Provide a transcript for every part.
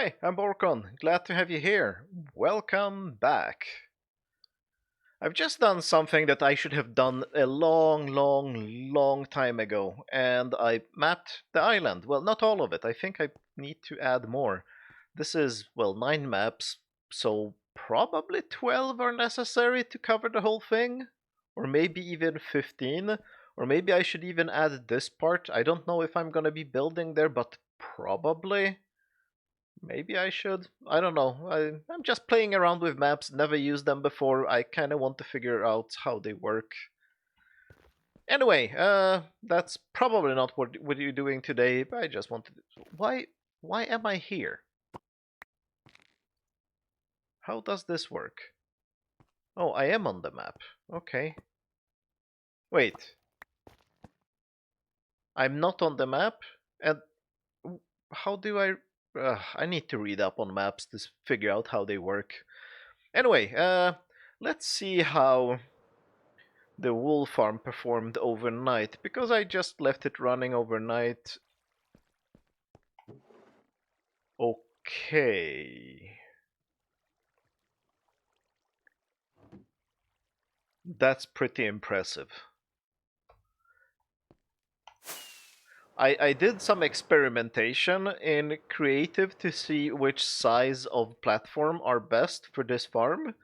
Hi, I'm Borkaland. Glad to have you here. Welcome back. I've just done something that I should have done a long time ago, and I mapped the island. Well, not all of it. I think I need to add more. This is, well, 9 maps, so probably 12 are necessary to cover the whole thing, or maybe even 15, or maybe I should even add this part. I don't know if I'm gonna be building there, but probably. Maybe I should. I don't know. I'm just playing around with maps, never used them before. I kind of want to figure out how they work. Anyway, that's probably not what you're doing today. But I just wanted. Why am I here? How does this work? Oh, I am on the map. Okay. Wait, I'm not on the map, and how do I? I need to read up on maps to figure out how they work. Anyway, let's see how the wool farm performed overnight, because I just left it running overnight. Okay. That's pretty impressive. I did some experimentation in creative to see which size of platform are best for this farm,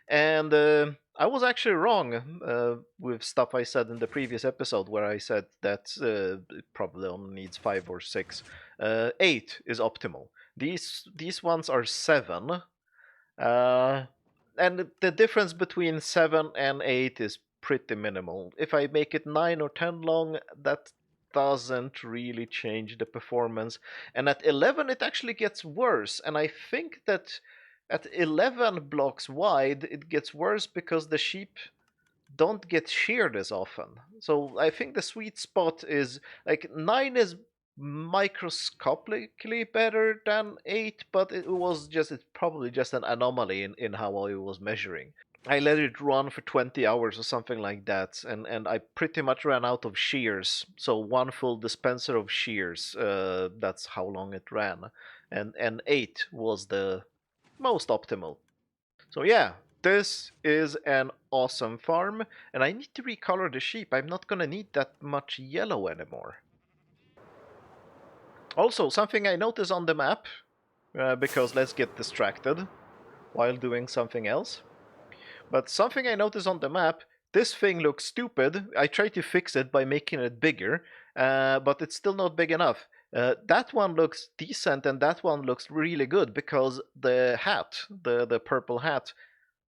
and I was actually wrong with stuff I said in the previous episode, where I said that it probably only needs 5 or 6. 8 is optimal. These ones are 7, uh, and the difference between 7 and 8 is pretty minimal. If I make it 9 or 10 long, that doesn't really change the performance. And at 11, it actually gets worse. And I think that at 11 blocks wide, it gets worse because the sheep don't get sheared as often. So I think the sweet spot is like 9 is microscopically better than 8, but it's probably just an anomaly in how I was measuring. I let it run for 20 hours or something like that, and I pretty much ran out of shears. So one full dispenser of shears, that's how long it ran. And 8 was the most optimal. So yeah, this is an awesome farm, and I need to recolor the sheep. I'm not gonna need that much yellow anymore. Also, something I noticed on the map, because let's get distracted while doing something else. But something I noticed on the map, this thing looks stupid. I tried to fix it by making it bigger, but it's still not big enough. That one looks decent, and that one looks really good because the hat, the purple hat,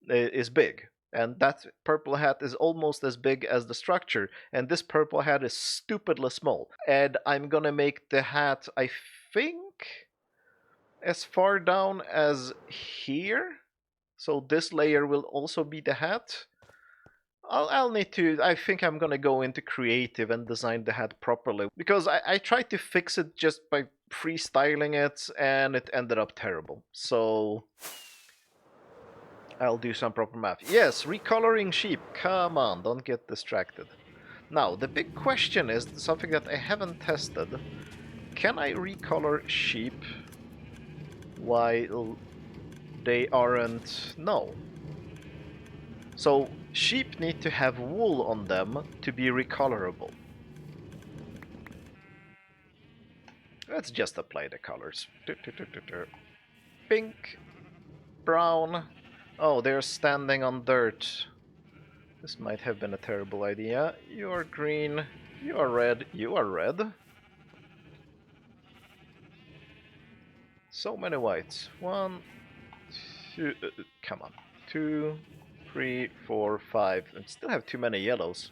is big. And that purple hat is almost as big as the structure, and this purple hat is stupidly small. And I'm gonna make the hat, I think, as far down as here. So this layer will also be the hat. I'll need to. I think I'm gonna go into creative and design the hat properly, because I tried to fix it just by freestyling it, and it ended up terrible. So I'll do some proper math. Yes, recoloring sheep. Come on, don't get distracted. Now, the big question is something that I haven't tested. Can I recolor sheep while they aren't? No. So, sheep need to have wool on them to be recolorable. Let's just apply the colors. Pink, brown. Oh, they're standing on dirt. This might have been a terrible idea. You are green, you are red, you are red. So many whites. One, two, come on. 2, 3, 4, 5. And still have too many yellows.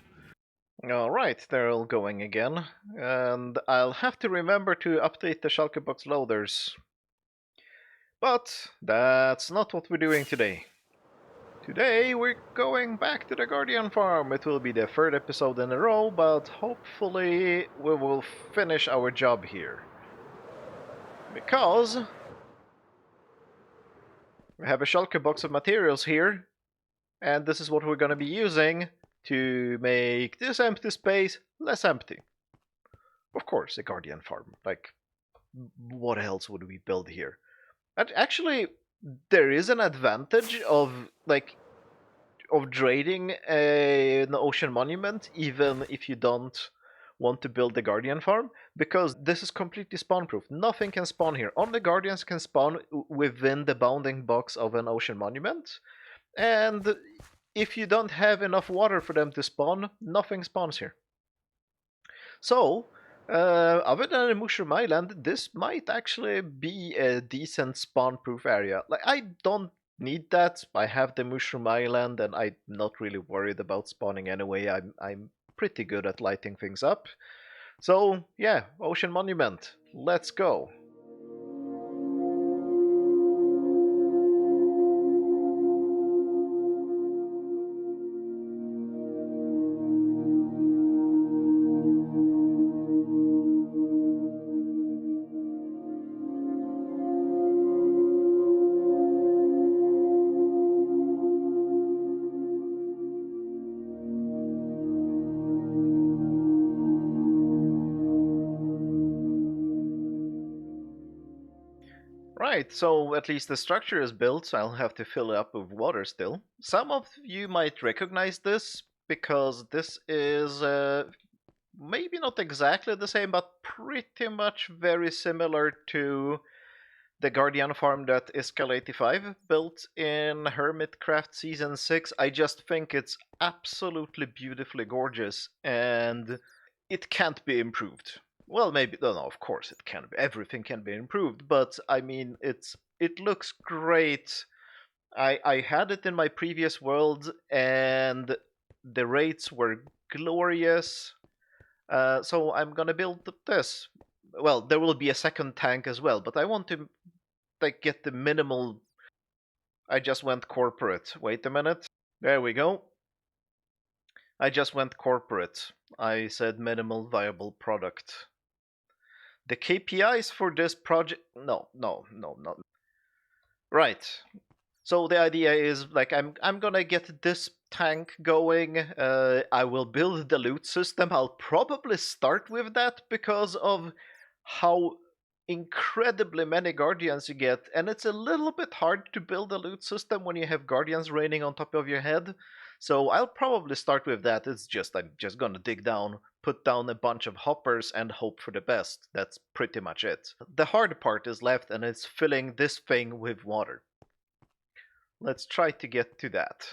Alright, they're all going again. And I'll have to remember to update the Shulkerbox loaders. But that's not what we're doing today. Today we're going back to the Guardian farm. It will be the 3rd episode in a row, but hopefully we will finish our job here. Because we have a shulker box of materials here, and this is what we're going to be using to make this empty space less empty. Of course, a Guardian farm. Like, what else would we build here? And actually, there is an advantage of like of draining an ocean monument, even if you don't want to build the guardian farm, because this is completely spawn proof. Nothing can spawn here. Only guardians can spawn within the bounding box of an ocean monument, and if you don't have enough water for them to spawn, nothing spawns here. So, other than the Mushroom Island, this might actually be a decent spawn-proof area. Like, I don't need that. I have the Mushroom Island, and I'm not really worried about spawning anyway. I'm pretty good at lighting things up. So, yeah, Ocean Monument. Let's go. Right, so at least the structure is built, so I'll have to fill it up with water still. Some of you might recognize this because this is maybe not exactly the same, but pretty much very similar to the Guardian farm that Iskal85 built in Hermitcraft Season 6. I just think it's absolutely beautifully gorgeous and it can't be improved. Well, maybe no, of course it can be. Everything can be improved, but I mean, it looks great. I had it in my previous world, and the rates were glorious. So I'm gonna build this. Well, there will be a second tank as well, but I want to like get the minimal. I just went corporate. Wait a minute. There we go. I just went corporate. I said minimal viable product. The KPIs for this project. No. Right. So the idea is like I'm gonna get this tank going. I will build the loot system. I'll probably start with that because of how incredibly many guardians you get, and it's a little bit hard to build a loot system when you have guardians raining on top of your head. So I'll probably start with that. It's just I'm just gonna dig down, put down a bunch of hoppers, and hope for the best. That's pretty much it. The hard part is left, and it's filling this thing with water. Let's try to get to that.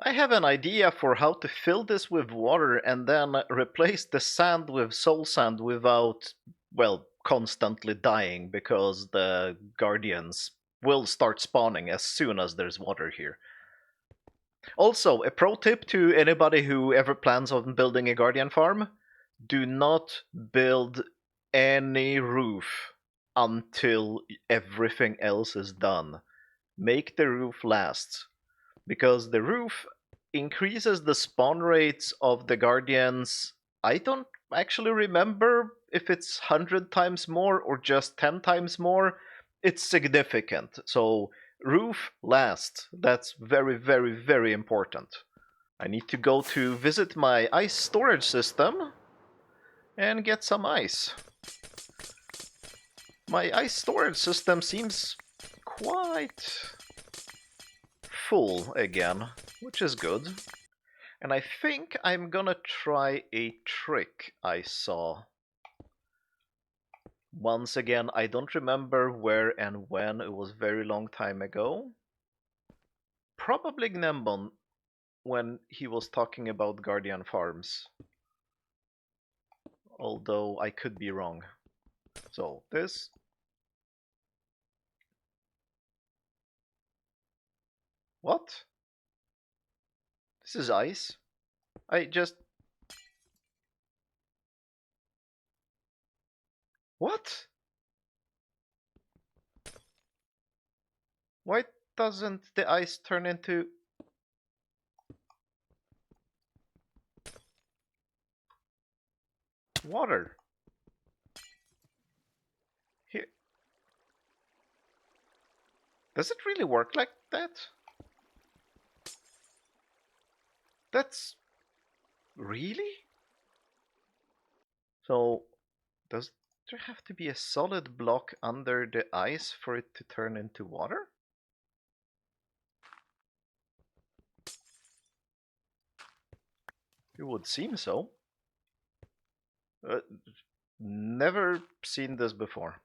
I have an idea for how to fill this with water and then replace the sand with soul sand without, well, constantly dying because the guardians will start spawning as soon as there's water here. Also, a pro tip to anybody who ever plans on building a guardian farm: do not build any roof until everything else is done. Make the roof last, because the roof increases the spawn rates of the guardians. I don't actually remember if it's 100 times more or just 10 times more. It's significant. So roof last. That's very, very, very important. I need to go to visit my ice storage system and get some ice. My ice storage system seems quite full again, which is good. And I think I'm gonna try a trick I saw. Once again, I don't remember where and when, it was a very long time ago. Probably Gnembon, when he was talking about Guardian Farms. Although I could be wrong. So, this... What? This is ice? I just... What? Why doesn't the ice turn into... water? Here... Does it really work like that? That's... Really? So, does there have to be a solid block under the ice for it to turn into water? It would seem so. Never seen this before.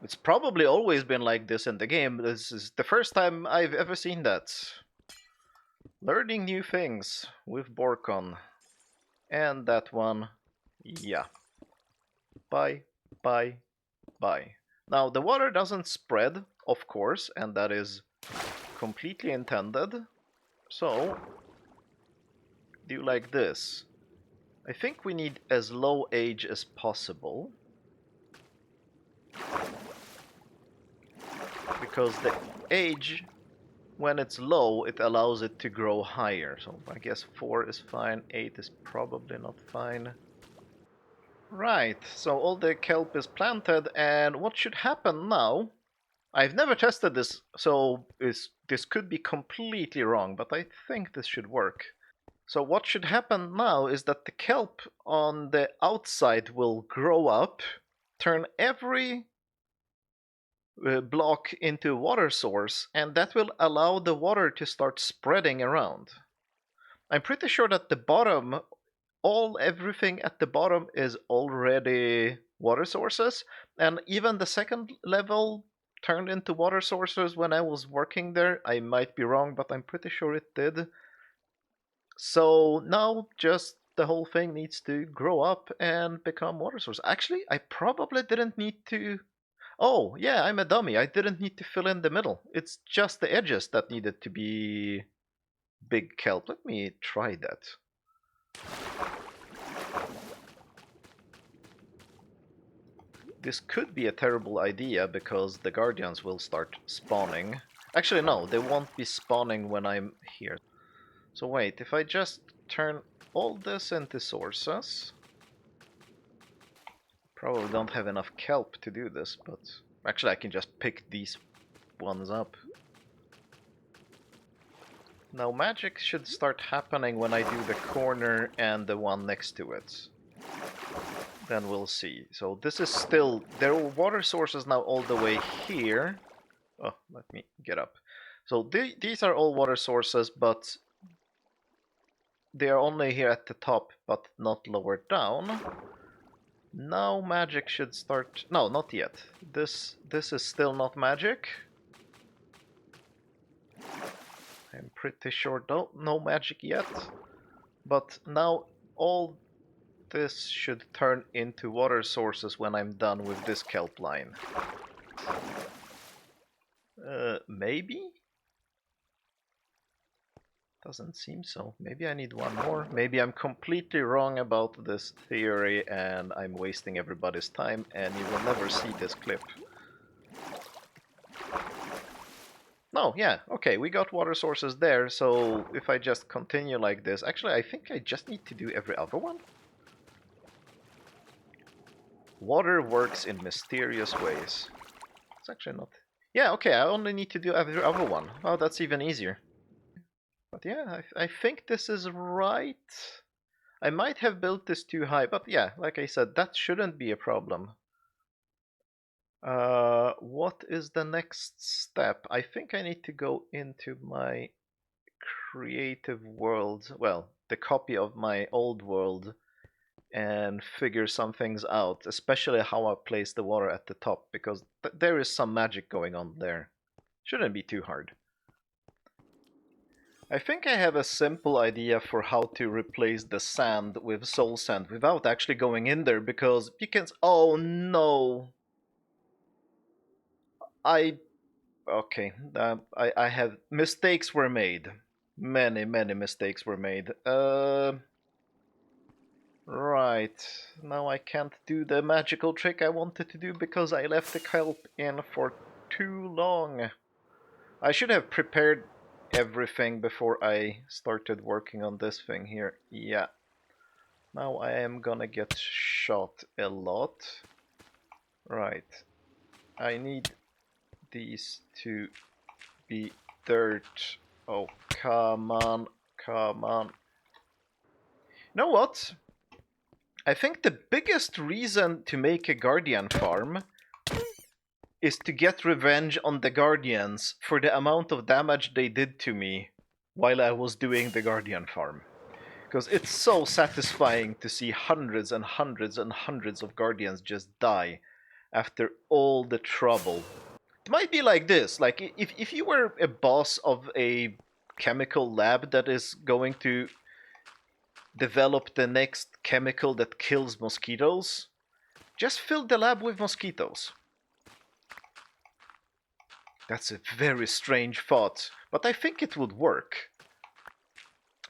It's probably always been like this in the game. This is the first time I've ever seen that. Learning new things with Borkon. And that one, yeah. Bye, bye, bye. Now, the water doesn't spread, of course, and that is completely intended. So, do like this. I think we need as low age as possible. Because the age, when it's low, it allows it to grow higher. So I guess 4 is fine, 8 is probably not fine. Right, so all the kelp is planted, and what should happen now? I've never tested this, so this could be completely wrong, but I think this should work. So what should happen now is that the kelp on the outside will grow up, turn every block into a water source, and that will allow the water to start spreading around. I'm pretty sure that the bottom, everything at the bottom is already water sources, and even the second level turned into water sources when I was working there. I might be wrong, but I'm pretty sure it did. So now just the whole thing needs to grow up and become water source. Actually, I probably didn't need to. Oh, yeah, I'm a dummy. I didn't need to fill in the middle. It's just the edges that needed to be big kelp. Let me try that. This could be a terrible idea because the guardians will start spawning. Actually, no, they won't be spawning when I'm here. So wait, if I just turn all this into sources... Probably don't have enough kelp to do this, but... Actually, I can just pick these ones up. Now, magic should start happening when I do the corner and the one next to it. Then we'll see. So this is still... There are water sources now all the way here. Oh, let me get up. So these are all water sources, but they are only here at the top, but not lower down. Now magic should start... No, not yet. This is still not magic. I'm pretty sure no magic yet. But now all this should turn into water sources when I'm done with this kelp line. Maybe? Doesn't seem so. Maybe I need one more. Maybe I'm completely wrong about this theory and I'm wasting everybody's time and you will never see this clip. No, yeah, okay, we got water sources there, so if I just continue like this... Actually, I think I just need to do every other one. Water works in mysterious ways. It's actually not... Yeah, okay, I only need to do every other one. Oh, that's even easier. But yeah, I think this is right. I might have built this too high, but yeah, like I said, that shouldn't be a problem. What is the next step? I think I need to go into my creative world, well, the copy of my old world, and figure some things out, especially how I place the water at the top, because there is some magic going on there. Shouldn't be too hard. I think I have a simple idea for how to replace the sand with soul sand without actually going in there, because you can... Oh no! Okay, I have... Mistakes were made. Many mistakes were made. Right. Now I can't do the magical trick I wanted to do because I left the kelp in for too long. I should have prepared everything before I started working on this thing here. Yeah. Now I am gonna get shot a lot. Right. I need these to be dirt. Oh, come on. Come on. You know what? I think the biggest reason to make a guardian farm is to get revenge on the guardians for the amount of damage they did to me while I was doing the guardian farm. Because it's so satisfying to see hundreds and hundreds and hundreds of guardians just die after all the trouble. It might be like this, like if you were a boss of a chemical lab that is going to develop the next chemical that kills mosquitoes, just fill the lab with mosquitoes. That's a very strange thought, but I think it would work.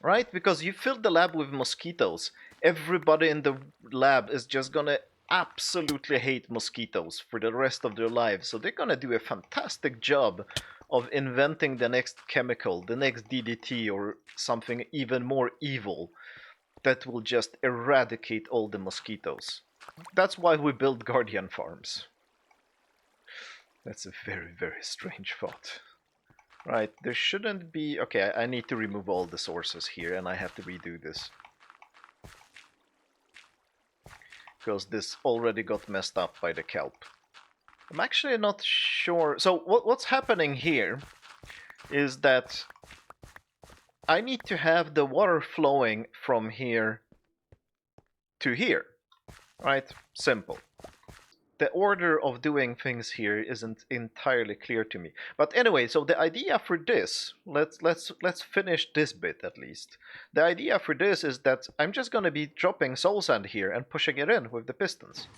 Right? Because you fill the lab with mosquitoes, everybody in the lab is just gonna absolutely hate mosquitoes for the rest of their lives. So they're gonna do a fantastic job of inventing the next chemical, the next DDT, or something even more evil that will just eradicate all the mosquitoes. That's why we build guardian farms. That's a very, very strange thought. Right, there shouldn't be... Okay, I need to remove all the sources here, and I have to redo this. Because this already got messed up by the kelp. I'm actually not sure... So, what's happening here is that I need to have the water flowing from here to here. Right? Simple. The order of doing things here isn't entirely clear to me. But anyway, so the idea for this, let's finish this bit at least. The idea for this is that I'm just going to be dropping soul sand here and pushing it in with the pistons.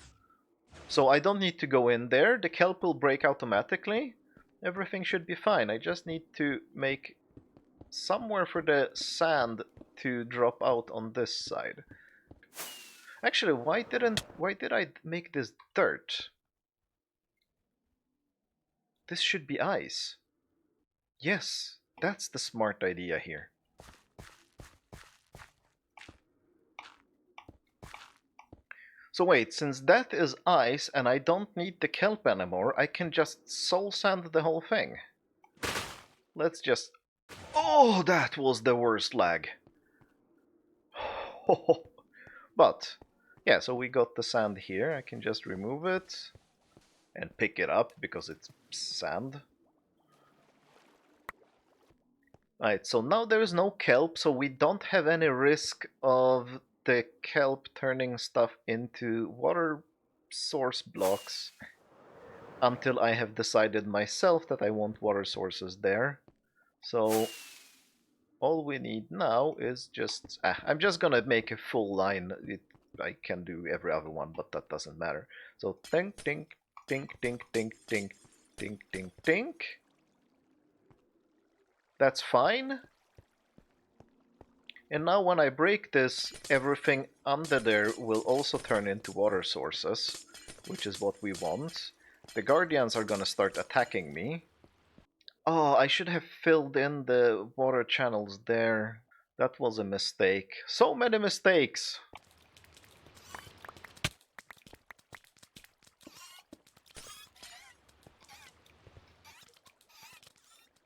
So I don't need to go in there, the kelp will break automatically. Everything should be fine. I just need to make somewhere for the sand to drop out on this side. Actually, why did I make this dirt? This should be ice. Yes, that's the smart idea here. So wait, since that is ice and I don't need the kelp anymore, I can just soul sand the whole thing. Let's just... Oh, that was the worst lag. But, yeah, so we got the sand here. I can just remove it and pick it up because it's sand. Right, so now there is no kelp, so we don't have any risk of the kelp turning stuff into water source blocks until I have decided myself that I want water sources there. So all we need now is just... I'm just gonna make a full line. I can do every other one, but that doesn't matter. So tink, tink, tink, tink, tink, tink, tink, tink, tink. That's fine. And now when I break this, everything under there will also turn into water sources, which is what we want. The guardians are gonna start attacking me. Oh, I should have filled in the water channels there. That was a mistake. So many mistakes!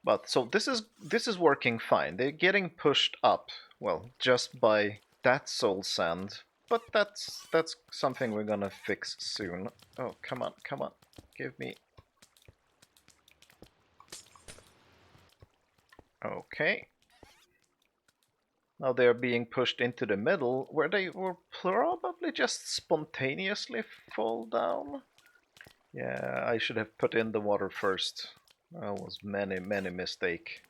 But so this is working fine. They're getting pushed up, well, just by that soul sand. But that's something we're gonna fix soon. Oh, come on, come on. Give me... Okay. Now they're being pushed into the middle, where they will probably just spontaneously fall down. Yeah, I should have put in the water first. That was many mistake.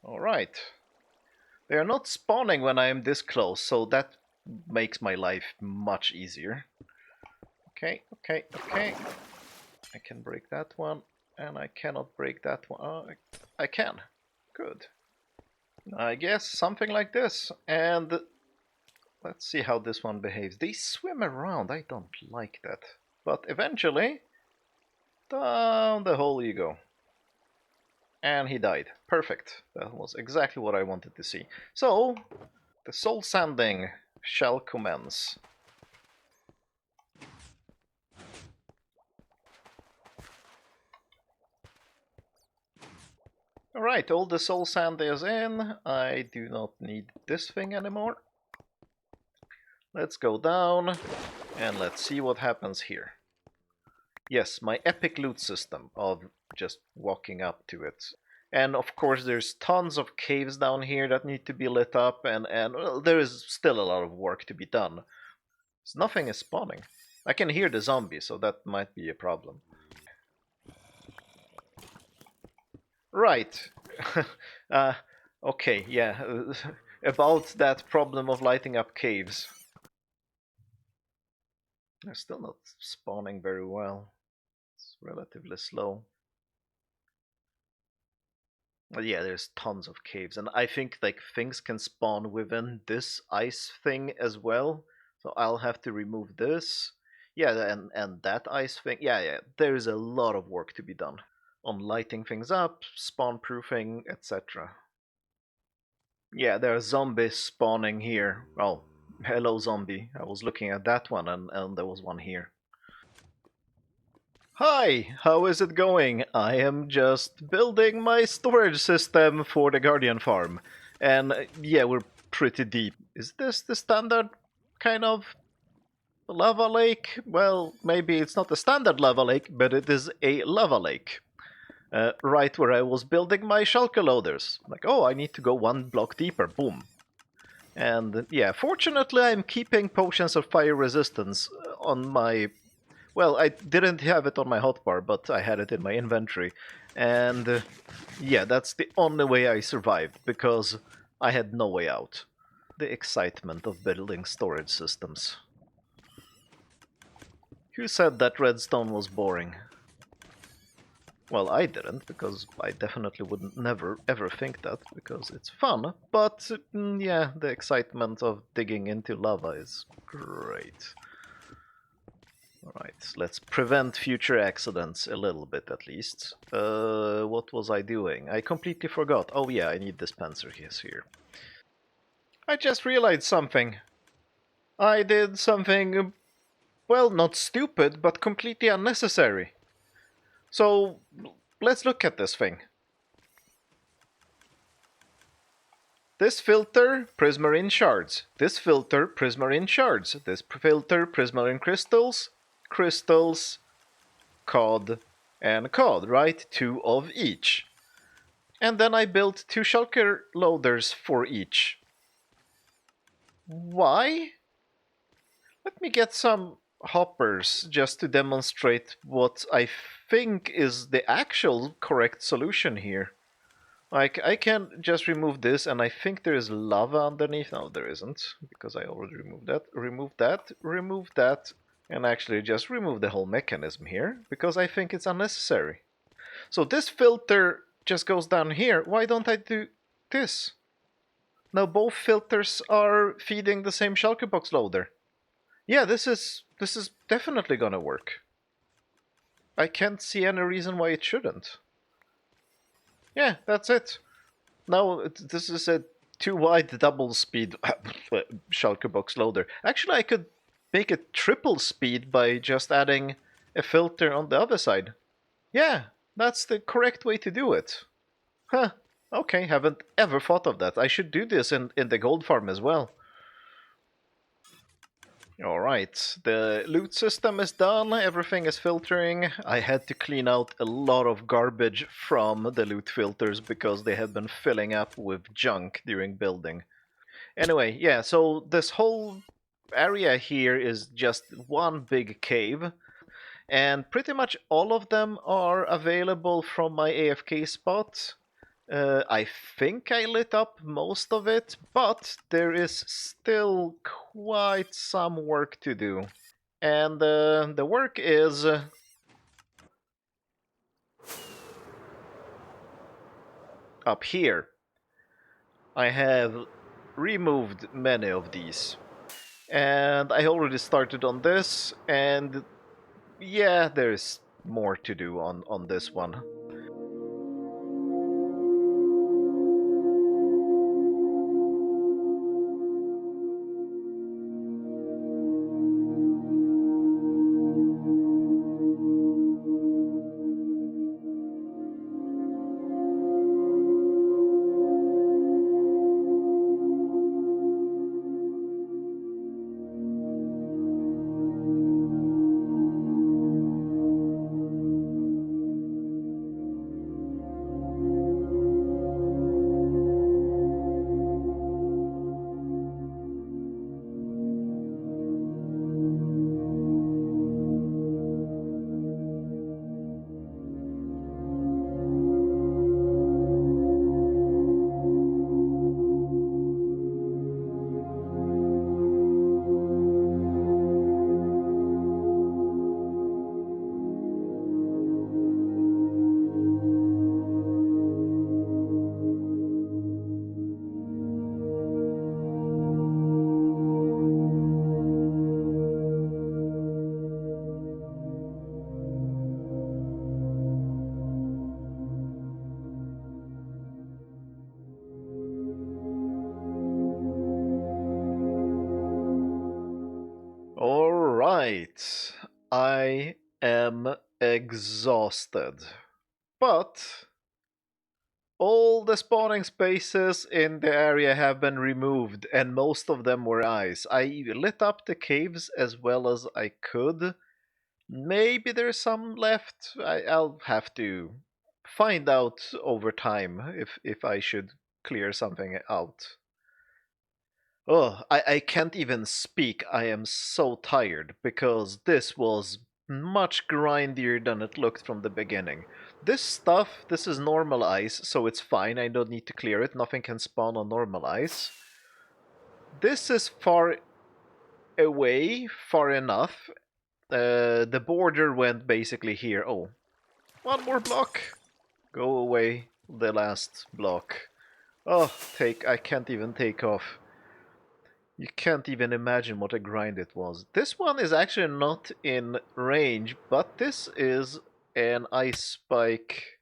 Alright. They are not spawning when I am this close, so that makes my life much easier. Okay, okay, okay. I can break that one, and I cannot break that one. Oh, I can. Good. I guess something like this, and let's see how this one behaves. They swim around, I don't like that. But eventually, down the hole you go. And he died. Perfect. That was exactly what I wanted to see. So, the soul sanding shall commence. Alright, all the soul sand is in. I do not need this thing anymore. Let's go down and let's see what happens here. Yes, my epic loot system of just walking up to it. And of course there's tons of caves down here that need to be lit up and well, there is still a lot of work to be done. So nothing is spawning. I can hear the zombies, so that might be a problem. Right. uh, okay, yeah. About that problem of lighting up caves. They're still not spawning very well. It's relatively slow. But yeah, there's tons of caves, and I think like things can spawn within this ice thing as well. So I'll have to remove this. Yeah, and that ice thing. Yeah, there is a lot of work to be done on lighting things up, spawn proofing, etc. Yeah, there are zombies spawning here. Oh, hello zombie. I was looking at that one and there was one here. Hi, how is it going? I am just building my storage system for the Guardian farm. And yeah, we're pretty deep. Is this the standard kind of lava lake? Well, maybe it's not a standard lava lake, but it is a lava lake. Right where I was building my shulker loaders. Like, oh, I need to go one block deeper. Boom. And yeah, fortunately I'm keeping potions of fire resistance on my... Well, I didn't have it on my hotbar, but I had it in my inventory. And yeah, that's the only way I survived, because I had no way out. The excitement of building storage systems. Who said that redstone was boring? Well, I didn't, because I definitely would never ever think that, because it's fun. But yeah, the excitement of digging into lava is great. Alright, let's prevent future accidents a little bit at least. What was I doing? I completely forgot. Oh yeah, I need dispenser here. I just realized something. I did something, well, not stupid, but completely unnecessary. So, let's look at this thing. This filter, prismarine shards. This filter, prismarine shards. This filter, prismarine crystals. Crystals, cod, and cod, right? 2 of each. And then I built 2 shulker loaders for each. Why? Let me get some hoppers just to demonstrate what I think is the actual correct solution here. Like, I can just remove this, and I think there is lava underneath. No, there isn't, because I already removed that. Remove that, and actually just remove the whole mechanism here, because I think it's unnecessary. So this filter just goes down here. Why don't I do this? Now both filters are feeding the same shulker box loader. Yeah, this is definitely gonna work. I can't see any reason why it shouldn't. Yeah, that's it. Now this is a 2 wide double speed shulker box loader. Actually, I could make it triple speed by just adding a filter on the other side. Yeah, that's the correct way to do it. Huh. Okay, haven't ever thought of that. I should do this in the gold farm as well. Alright, the loot system is done, everything is filtering. I had to clean out a lot of garbage from the loot filters because they had been filling up with junk during building. Anyway, yeah, so this whole area here is just one big cave, and pretty much all of them are available from my AFK spot. I think I lit up most of it, but there is still quite some work to do. And the work is up here. I have removed many of these. And I already started on this, and yeah, there's more to do on this one. Alright. I am exhausted. But all the spawning spaces in the area have been removed, and most of them were ice. I lit up the caves as well as I could. Maybe there's some left. I'll have to find out over time if I should clear something out. Oh, I can't even speak. I am so tired because this was much grindier than it looked from the beginning. This is normal ice, so it's fine. I don't need to clear it. Nothing can spawn on normal ice. This is far away, far enough. The border went basically here. Oh, one more block. Go away, the last block. Oh, I can't even take off. You can't even imagine what a grind it was. This one is actually not in range, but this is an ice spike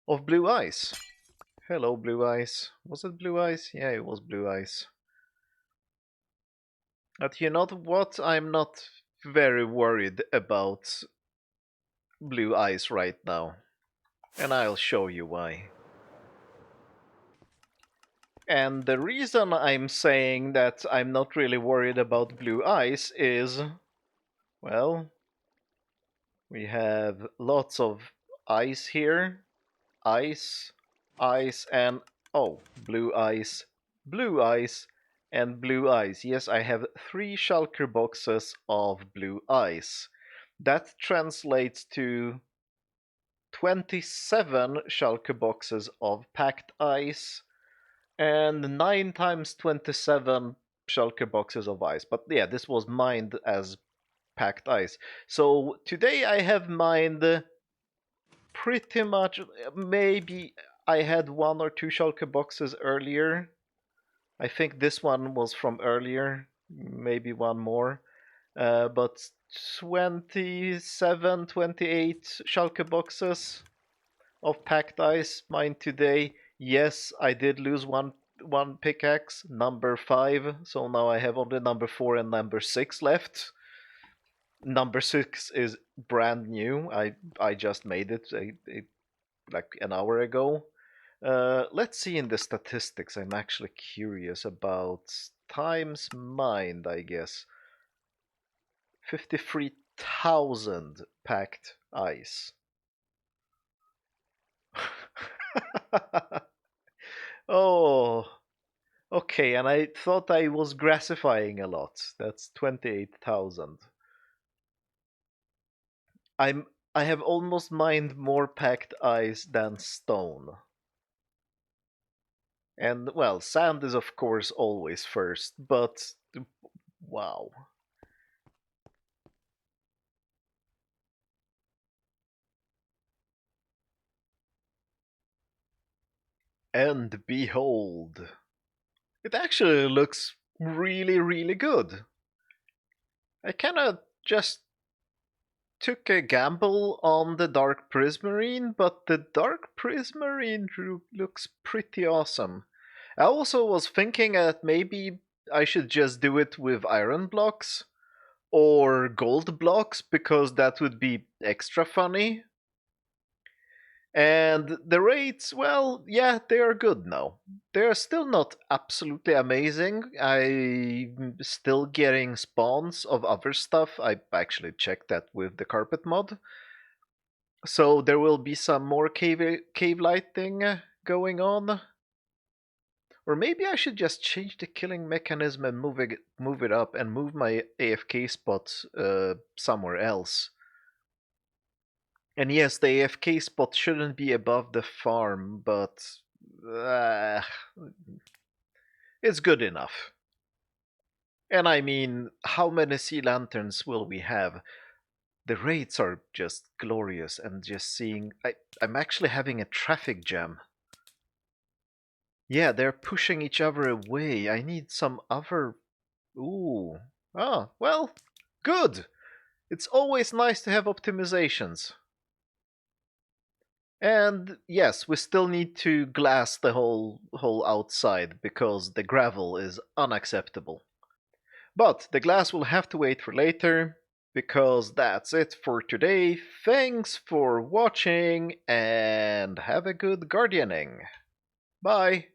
of blue ice. Hello, blue ice. Was it blue ice? Yeah, it was blue ice. But you know what? I'm not very worried about blue ice right now. And I'll show you why. And the reason I'm saying that I'm not really worried about blue ice is, well, we have lots of ice here. Ice, ice, and oh, blue ice, and blue ice. Yes, I have 3 shulker boxes of blue ice. That translates to 27 shulker boxes of packed ice and 9 times 27 shulker boxes of ice. But yeah, this was mined as packed ice. So today I have mined pretty much, maybe I had 1 or 2 shulker boxes earlier. I think this one was from earlier, maybe one more. But 27, 28 shulker boxes of packed ice mined today. Yes, I did lose one pickaxe, number 5, so now I have only number 4 and number 6 left. Number 6 is brand new. I just made it like an hour ago. Let's see in the statistics. I'm actually curious about times mined, I guess. 53,000 packed ice. Oh, okay, and I thought I was grassifying a lot. That's 28,000. I have almost mined more packed ice than stone. And well, sand is of course always first, but wow. And behold, it actually looks really, really good. I kinda just took a gamble on the dark prismarine, but the dark prismarine looks pretty awesome. I also was thinking that maybe I should just do it with iron blocks or gold blocks because that would be extra funny. And the rates, well, yeah, they are good now. They're still not absolutely amazing. I'm still getting spawns of other stuff. I actually checked that with the carpet mod. So there will be some more cave lighting going on. Or maybe I should just change the killing mechanism and move it up and move my AFK spot somewhere else. And yes, the AFK spot shouldn't be above the farm, but uh, it's good enough. And I mean, how many sea lanterns will we have? The rates are just glorious, and just seeing. I'm actually having a traffic jam. Yeah, they're pushing each other away. I need some other. Ooh. Ah, well, good. It's always nice to have optimizations. And yes, we still need to glass the whole outside because the gravel is unacceptable. But the glass will have to wait for later, because that's it for today. Thanks for watching and have a good gardening. Bye!